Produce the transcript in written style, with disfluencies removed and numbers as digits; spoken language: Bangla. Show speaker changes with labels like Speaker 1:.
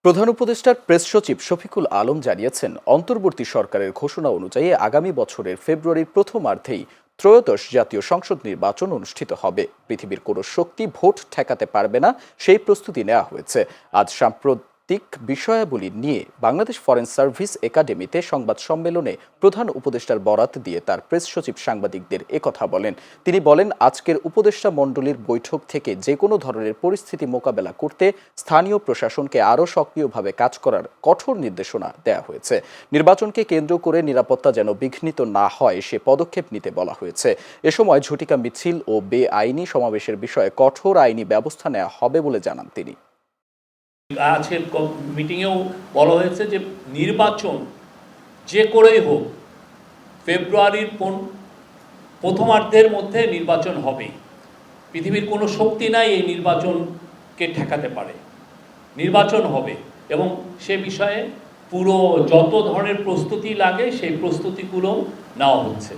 Speaker 1: প্রধান উপদেষ্টার প্রেস সচিব শফিকুল আলম জানিয়েছেন, অন্তর্বর্তী সরকারের ঘোষণা অনুযায়ী আগামী বছরের ফেব্রুয়ারির প্রথমার্ধেই ত্রয়োদশ জাতীয় সংসদ নির্বাচন অনুষ্ঠিত হবে। পৃথিবীর কোনো শক্তি ভোট ঠেকাতে পারবে না, সেই প্রস্তুতি নেওয়া হয়েছে। আজ সাম্প্রতিক বিষয়াবলী নিয়ে বাংলাদেশ ফরেন সার্ভিস একাডেমিতে সংবাদ সম্মেলনে প্রধান উপদেষ্টার বরাত দিয়ে তার প্রেস সচিব সাংবাদিকদের একথা বলেন। তিনি বলেন, আজকের উপদেষ্টা মণ্ডলীর বৈঠক থেকে যে কোনো ধরনের পরিস্থিতি মোকাবেলা করতে স্থানীয় প্রশাসনকে আরও সক্রিয়ভাবে কাজ করার কঠোর নির্দেশনা দেওয়া হয়েছে। নির্বাচনকে কেন্দ্র করে নিরাপত্তা যেন বিঘ্নিত না হয় সে পদক্ষেপ নিতে বলা হয়েছে। এ সময় ঝটিকা মিছিল ও বেআইনি সমাবেশের বিষয়ে কঠোর আইনি ব্যবস্থা নেওয়া হবে বলে জানান তিনি।
Speaker 2: আজকের মিটিংয়েও বলা হয়েছে যে নির্বাচন যে করেই হোক ফেব্রুয়ারির প্রথমার্ধের মধ্যে নির্বাচন হবে। পৃথিবীর কোনো শক্তি নাই এই নির্বাচনকে ঠেকাতে পারে। নির্বাচন হবে এবং সে বিষয়ে পুরো যত ধরনের প্রস্তুতি লাগে সেই প্রস্তুতিগুলো নেওয়া হচ্ছে।